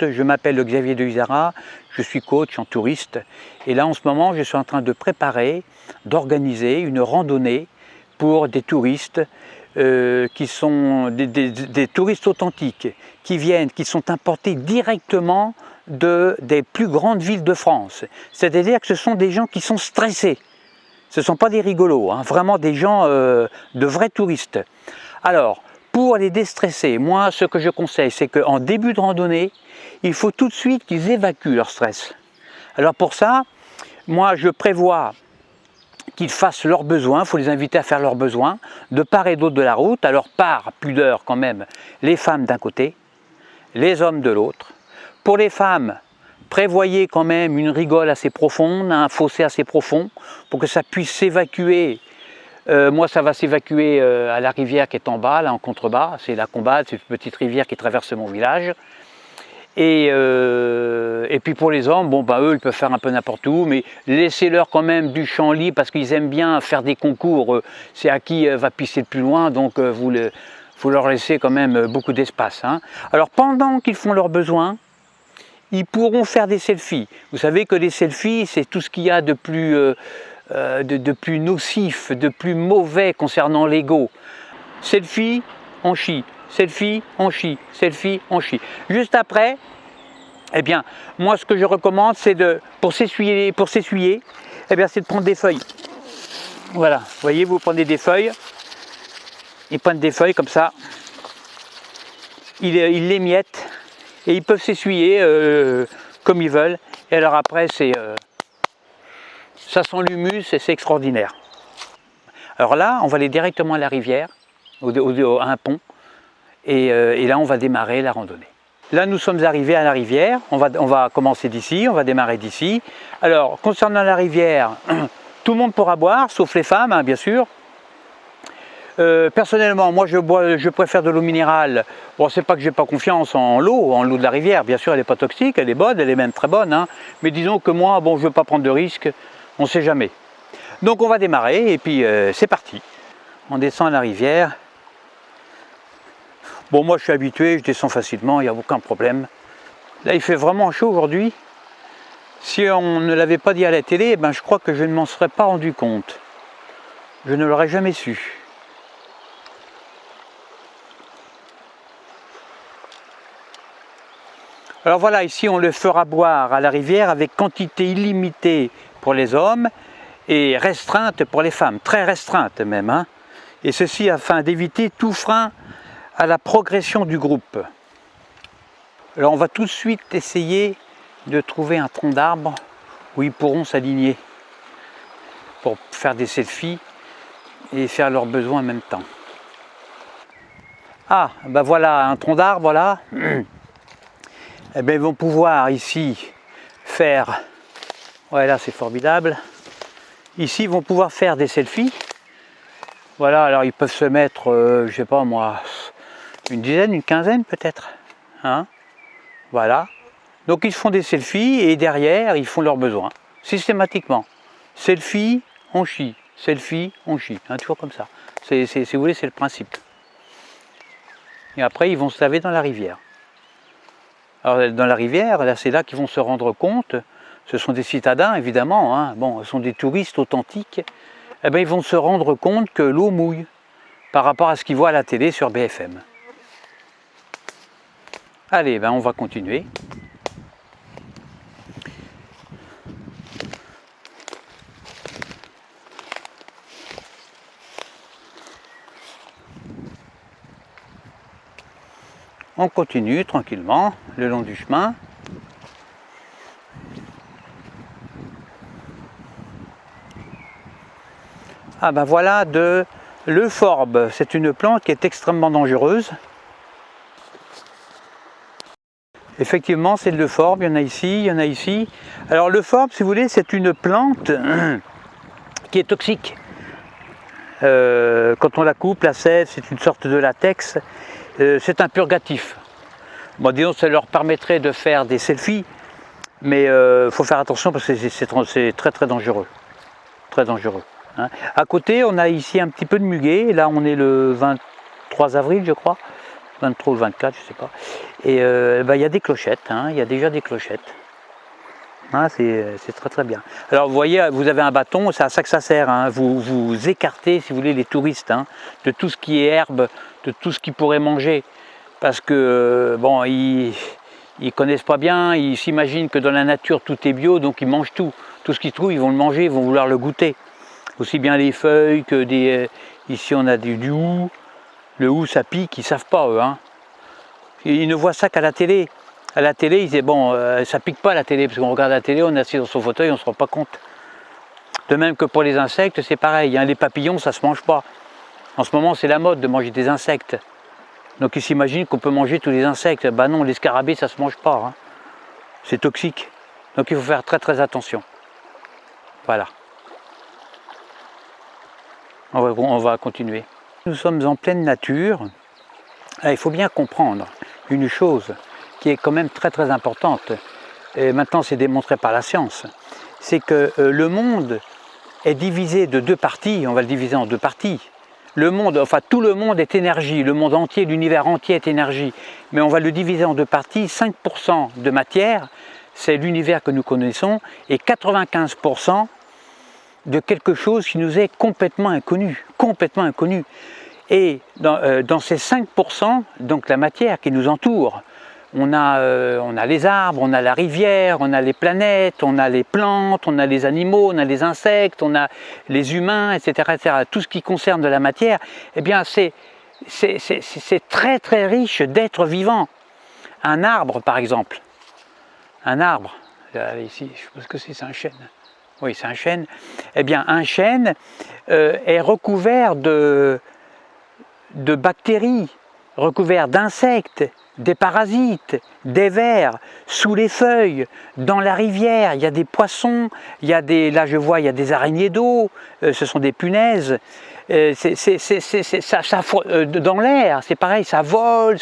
route. Je m'appelle Xavier de Isara, je suis coach en touriste. Et là, en ce moment, je suis en train de préparer, d'organiser une randonnée pour des touristes qui sont des touristes authentiques, qui viennent, qui sont importés directement des plus grandes villes de France. C'est-à-dire que ce sont des gens qui sont stressés. Ce ne sont pas des rigolos, hein, vraiment des gens, de vrais touristes. Alors, pour les déstresser, moi, ce que je conseille, c'est qu'en début de randonnée, il faut tout de suite qu'ils évacuent leur stress. Alors pour ça, moi, je prévois qu'ils fassent leurs besoins, il faut les inviter à faire leurs besoins, de part et d'autre de la route. Alors par pudeur quand même, les femmes d'un côté, les hommes de l'autre. Pour les femmes, prévoyez quand même une rigole assez profonde, un fossé assez profond, pour que ça puisse s'évacuer. Moi, ça va s'évacuer à la rivière qui est en bas, là en contrebas. C'est la Combade, c'est une petite rivière qui traverse mon village. Et puis pour les hommes, bon, bah, eux, ils peuvent faire un peu n'importe où, mais laissez-leur quand même du champ libre parce qu'ils aiment bien faire des concours. C'est à qui va pisser le plus loin, donc vous leur laissez quand même beaucoup d'espace. Hein. Alors pendant qu'ils font leurs besoins, ils pourront faire des selfies. Vous savez que les selfies, c'est tout ce qu'il y a de plus nocif, de plus mauvais concernant l'ego. Selfie, on chie. Selfie, on chie. Selfie, on chie. Juste après, eh bien, moi ce que je recommande, c'est pour s'essuyer, eh bien, c'est de prendre des feuilles. Voilà, vous voyez, vous prenez des feuilles, ils prennent des feuilles comme ça, ils les miettent et ils peuvent s'essuyer comme ils veulent. Et alors après, ça sent l'humus et c'est extraordinaire. Alors là, on va aller directement à la rivière, à un pont, et là on va démarrer la randonnée. Là nous sommes arrivés à la rivière, on va commencer d'ici, on va démarrer d'ici. Alors concernant la rivière, tout le monde pourra boire, sauf les femmes, hein, bien sûr. Personnellement, moi je préfère de l'eau minérale. Bon, c'est pas que j'ai pas confiance en l'eau de la rivière, bien sûr elle n'est pas toxique, elle est bonne, elle est même très bonne, hein. Mais disons que moi, bon, je veux pas prendre de risques, on ne sait jamais. Donc on va démarrer et puis c'est parti. On descend à la rivière. Bon, moi je suis habitué, je descends facilement, il n'y a aucun problème. Là il fait vraiment chaud aujourd'hui. Si on ne l'avait pas dit à la télé, ben, je crois que je ne m'en serais pas rendu compte. Je ne l'aurais jamais su. Alors voilà, ici on le fera boire à la rivière avec quantité illimitée pour les hommes et restreinte pour les femmes, très restreinte même. Hein. Et ceci afin d'éviter tout frein à la progression du groupe. Alors on va tout de suite essayer de trouver un tronc d'arbre où ils pourront s'aligner pour faire des selfies et faire leurs besoins en même temps. Ah, ben voilà un tronc d'arbre, voilà. Eh bien, ils vont pouvoir ici faire, ouais là c'est formidable, ici ils vont pouvoir faire des selfies. Voilà, alors ils peuvent se mettre, je sais pas moi, une dizaine, une quinzaine peut-être. Hein, voilà. Donc ils font des selfies et derrière ils font leurs besoins, systématiquement. Selfie, on chie. Selfie, on chie. Hein, toujours comme ça. Si vous voulez, c'est le principe. Et après ils vont se laver dans la rivière. Alors dans la rivière, là, c'est là qu'ils vont se rendre compte, ce sont des citadins évidemment, hein, bon, ce sont des touristes authentiques, eh bien, ils vont se rendre compte que l'eau mouille par rapport à ce qu'ils voient à la télé sur BFM. Allez, ben, on va continuer. On continue tranquillement le long du chemin. Ah ben voilà de l'euphorbe, c'est une plante qui est extrêmement dangereuse. Effectivement c'est de l'euphorbe, il y en a ici, il y en a ici. Alors l'euphorbe, si vous voulez, c'est une plante qui est toxique. Quand on la coupe, la sève, c'est une sorte de latex. C'est un purgatif. Bon, disons, ça leur permettrait de faire des selfies, mais il faut faire attention parce que c'est très très dangereux. Très dangereux. Hein. À côté, on a ici un petit peu de muguet. Là, on est le 23 avril, je crois. 23 ou le 24, je ne sais pas. Et il y a des clochettes, hein, il y a déjà des clochettes. Ah, c'est très très bien. Alors vous voyez, vous avez un bâton, c'est à ça que ça sert. Hein. Vous écartez, si vous voulez, les touristes hein, de tout ce qui est herbe, de tout ce qu'ils pourraient manger. Parce que, bon, ils connaissent pas bien, ils s'imaginent que dans la nature tout est bio, donc ils mangent tout. Tout ce qu'ils trouvent, ils vont le manger, ils vont vouloir le goûter. Aussi bien les feuilles que des... ici on a du hou. Le hou, ça pique, ils ne savent pas eux. Hein. Ils ne voient ça qu'à la télé. À la télé, ils disent bon, ça pique pas à la télé, parce qu'on regarde la télé, on est assis dans son fauteuil, on ne se rend pas compte. De même que pour les insectes, c'est pareil. Hein, les papillons, ça ne se mange pas. En ce moment, c'est la mode de manger des insectes. Donc ils s'imaginent qu'on peut manger tous les insectes. Ben non, les scarabées, ça ne se mange pas. Hein. C'est toxique. Donc il faut faire très très attention. Voilà. On va continuer. Nous sommes en pleine nature. Il faut bien comprendre une chose qui est quand même très très importante, et maintenant c'est démontré par la science, c'est que le monde est divisé de deux parties, on va le diviser en deux parties. Le monde, enfin tout le monde est énergie, le monde entier, l'univers entier est énergie, mais on va le diviser en deux parties, 5% de matière, c'est l'univers que nous connaissons, et 95% de quelque chose qui nous est complètement inconnu, complètement inconnu. Et dans ces 5%, donc la matière qui nous entoure, on a les arbres, on a la rivière, on a les planètes, on a les plantes, on a les animaux, on a les insectes, on a les humains, etc., etc. Tout ce qui concerne de la matière, eh bien c'est très très riche d'êtres vivants. Un arbre par exemple, un arbre, ici je pense que c'est un chêne, oui c'est un chêne, eh bien un chêne est recouvert de bactéries, recouvert d'insectes, des parasites, des vers, sous les feuilles, dans la rivière, il y a des poissons, il y a des, là je vois, il y a des araignées d'eau, ce sont des punaises, dans l'air, c'est pareil, ça vole,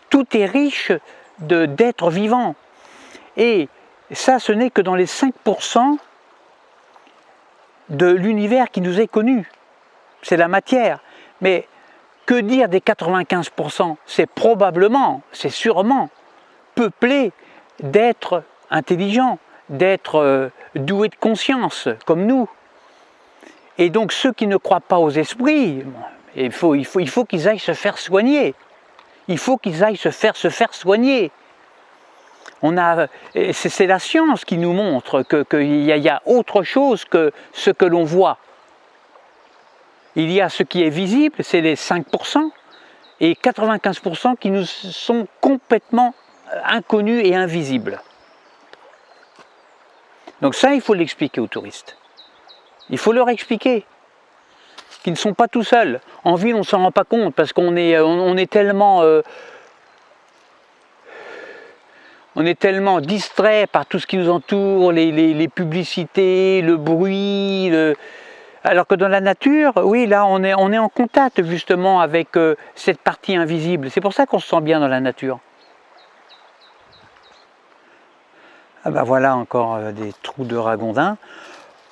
tout est riche d'êtres vivants. Et ça, ce n'est que dans les 5% de l'univers qui nous est connu, c'est la matière. Mais que dire des 95%? C'est probablement, c'est sûrement peuplé d'êtres intelligents, d'êtres doués de conscience, comme nous. Et donc ceux qui ne croient pas aux esprits, il faut qu'ils aillent se faire soigner. Il faut qu'ils aillent se faire soigner. C'est la science qui nous montre qu'il y a autre chose que ce que l'on voit. Il y a ce qui est visible, c'est les 5%, et 95% qui nous sont complètement inconnus et invisibles. Donc ça, il faut l'expliquer aux touristes. Il faut leur expliquer qu'ils ne sont pas tout seuls. En ville, on ne s'en rend pas compte, parce qu'on est tellement... on est tellement distrait par tout ce qui nous entoure, les publicités, le bruit... Alors que dans la nature, oui, là, on est en contact justement avec cette partie invisible. C'est pour ça qu'on se sent bien dans la nature. Ah ben voilà encore des trous de ragondins.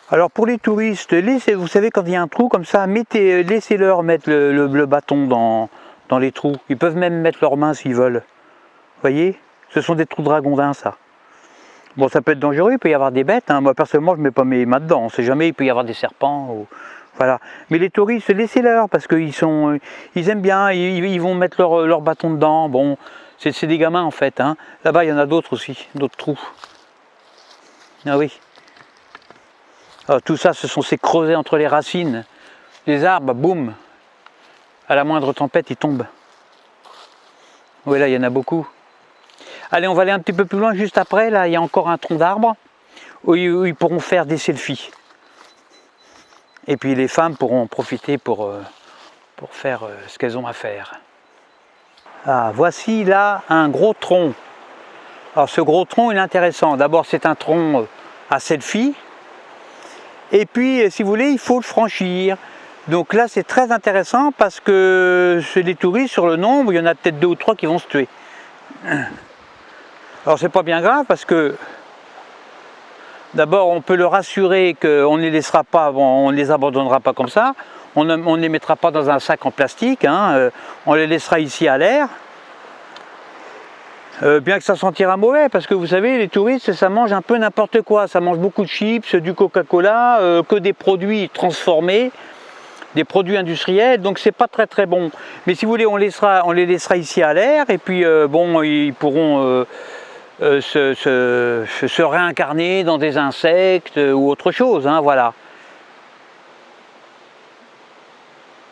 Alors pour les touristes, vous savez quand il y a un trou comme ça, laissez-leur mettre le bâton dans les trous. Ils peuvent même mettre leurs mains s'ils veulent. Vous voyez, ce sont des trous de ragondins ça. Bon, ça peut être dangereux, il peut y avoir des bêtes. Hein. Moi, personnellement, je ne mets pas mes mains dedans. On ne sait jamais, il peut y avoir des serpents. Voilà. Mais les touristes, laissez-leur, parce qu'ils aiment bien, ils vont mettre leur bâton dedans. Bon, c'est des gamins, en fait. Hein. Là-bas, il y en a d'autres aussi, d'autres trous. Ah oui. Alors, tout ça, ce sont ces creusets entre les racines. Les arbres, boum. À la moindre tempête, ils tombent. Oui, là, il y en a beaucoup. Allez, on va aller un petit peu plus loin, juste après, là, il y a encore un tronc d'arbre où ils pourront faire des selfies. Et puis les femmes pourront en profiter pour faire ce qu'elles ont à faire. Ah, voici là un gros tronc. Alors ce gros tronc, il est intéressant. D'abord, c'est un tronc à selfie. Et puis, si vous voulez, il faut le franchir. Donc là, c'est très intéressant parce que chez les touristes, sur le nombre, il y en a peut-être 2 ou 3 qui vont se tuer. Alors c'est pas bien grave parce que d'abord on peut leur assurer qu'on ne les laissera pas, on ne les abandonnera pas comme ça, on ne les mettra pas dans un sac en plastique, hein, on les laissera ici à l'air, Bien que ça sentira mauvais, parce que vous savez, les touristes, ça mange un peu n'importe quoi. Ça mange beaucoup de chips, du Coca-Cola, que des produits transformés, des produits industriels, donc c'est pas très bon. Mais si vous voulez, on les laissera ici à l'air, et puis bon, ils pourront se réincarner dans des insectes ou autre chose, hein, voilà.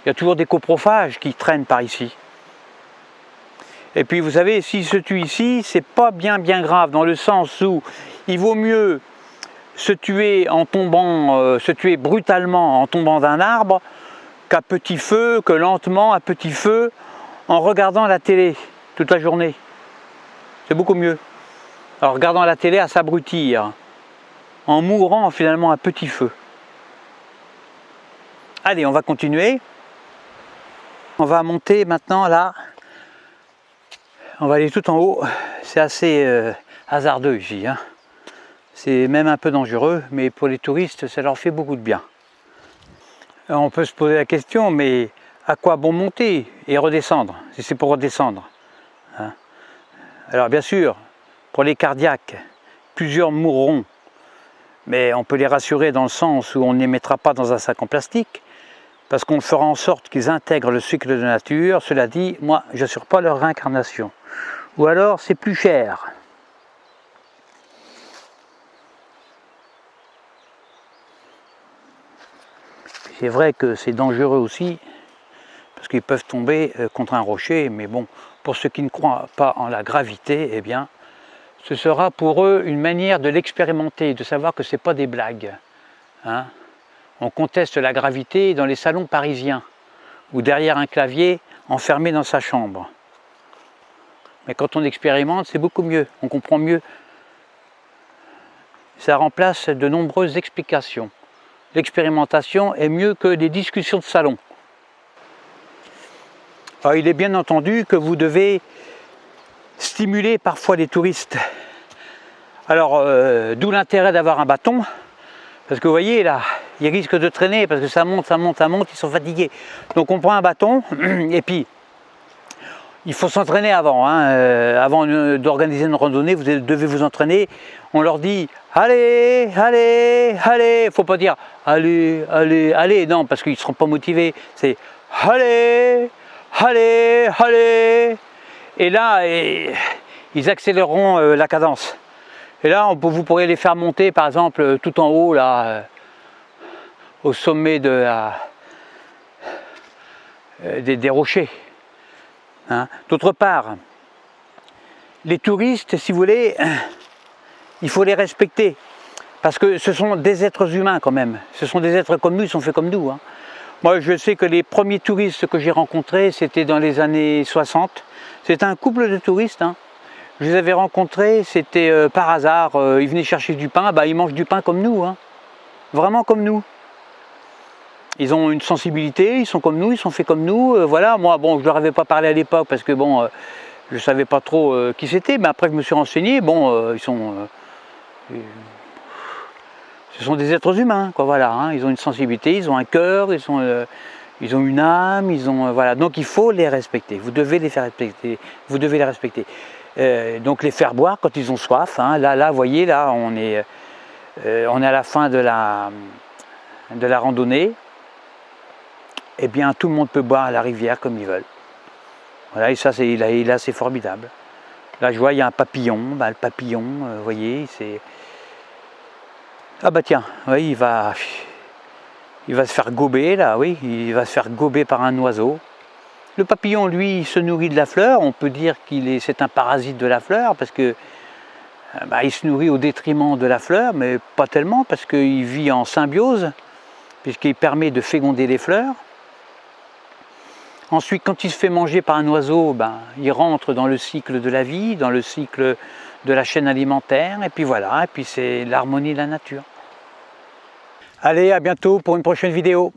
Il y a toujours des coprophages qui traînent par ici. Et puis vous savez, s'ils se tuent ici, c'est pas bien grave, dans le sens où il vaut mieux se tuer en tombant, se tuer brutalement en tombant d'un arbre, qu'à petit feu, que lentement à petit feu, en regardant la télé toute la journée. C'est beaucoup mieux. En regardant la télé à s'abrutir, en mourant finalement à petit feu. Allez, on va continuer. On va monter maintenant là. On va aller tout en haut. C'est assez hasardeux ici, hein. C'est même un peu dangereux, mais pour les touristes, ça leur fait beaucoup de bien. Alors, on peut se poser la question, mais à quoi bon monter et redescendre, si c'est pour redescendre, hein? Alors bien sûr, pour les cardiaques, plusieurs mourront, mais on peut les rassurer dans le sens où on ne les mettra pas dans un sac en plastique, parce qu'on fera en sorte qu'ils intègrent le cycle de nature. Cela dit, moi, je n'assure pas leur réincarnation. Ou alors, c'est plus cher. C'est vrai que c'est dangereux aussi, parce qu'ils peuvent tomber contre un rocher, mais bon, pour ceux qui ne croient pas en la gravité, eh bien, ce sera pour eux une manière de l'expérimenter, de savoir que ce n'est pas des blagues, hein. On conteste la gravité dans les salons parisiens, ou derrière un clavier, enfermé dans sa chambre. Mais quand on expérimente, c'est beaucoup mieux, on comprend mieux. Ça remplace de nombreuses explications. L'expérimentation est mieux que des discussions de salon. Alors, il est bien entendu que vous devez stimuler parfois les touristes. Alors, d'où l'intérêt d'avoir un bâton, parce que vous voyez là, ils risquent de traîner parce que ça monte, ils sont fatigués. Donc on prend un bâton et puis il faut s'entraîner avant, hein. Avant d'organiser une randonnée, vous devez vous entraîner. On leur dit allez, allez, allez. Il ne faut pas dire allez, allez, allez, non, parce qu'ils ne seront pas motivés. C'est allez, allez, allez. Et là, ils accéléreront la cadence. Et là, vous pourrez les faire monter, par exemple, tout en haut, là, au sommet de des rochers, hein. D'autre part, les touristes, si vous voulez, il faut les respecter, parce que ce sont des êtres humains quand même. Ce sont des êtres comme nous, ils sont faits comme nous, hein. Moi, je sais que les premiers touristes que j'ai rencontrés, c'était dans les années 60. C'était un couple de touristes, hein. Je les avais rencontrés, c'était par hasard, ils venaient chercher du pain, bah, ils mangent du pain comme nous, hein. Vraiment comme nous. Ils ont une sensibilité, ils sont comme nous, ils sont faits comme nous, voilà. Moi, bon, je ne leur avais pas parlé à l'époque parce que bon, je ne savais pas trop qui c'était, mais après je me suis renseigné, bon, ils sont... ce sont des êtres humains, quoi, voilà, hein. Ils ont une sensibilité, ils ont un cœur, ils ont une âme, ils ont... voilà, donc il faut les respecter, vous devez les faire respecter, vous devez les respecter. Donc les faire boire quand ils ont soif, hein. Là, vous voyez, là, on est à la fin de la randonnée. Eh bien, tout le monde peut boire à la rivière comme ils veulent. Voilà, et ça, c'est formidable. Là, je vois, il y a un papillon. Bah, le papillon, vous voyez, c'est... Ah bah tiens, oui, il va se faire gober, là, oui, il va se faire gober par un oiseau. Le papillon, lui, il se nourrit de la fleur. On peut dire c'est un parasite de la fleur, parce que bah, il se nourrit au détriment de la fleur, mais pas tellement, parce qu'il vit en symbiose, puisqu'il permet de féconder les fleurs. Ensuite, quand il se fait manger par un oiseau, ben, il rentre dans le cycle de la vie, dans le cycle de la chaîne alimentaire, et puis voilà, et puis c'est l'harmonie de la nature. Allez, à bientôt pour une prochaine vidéo.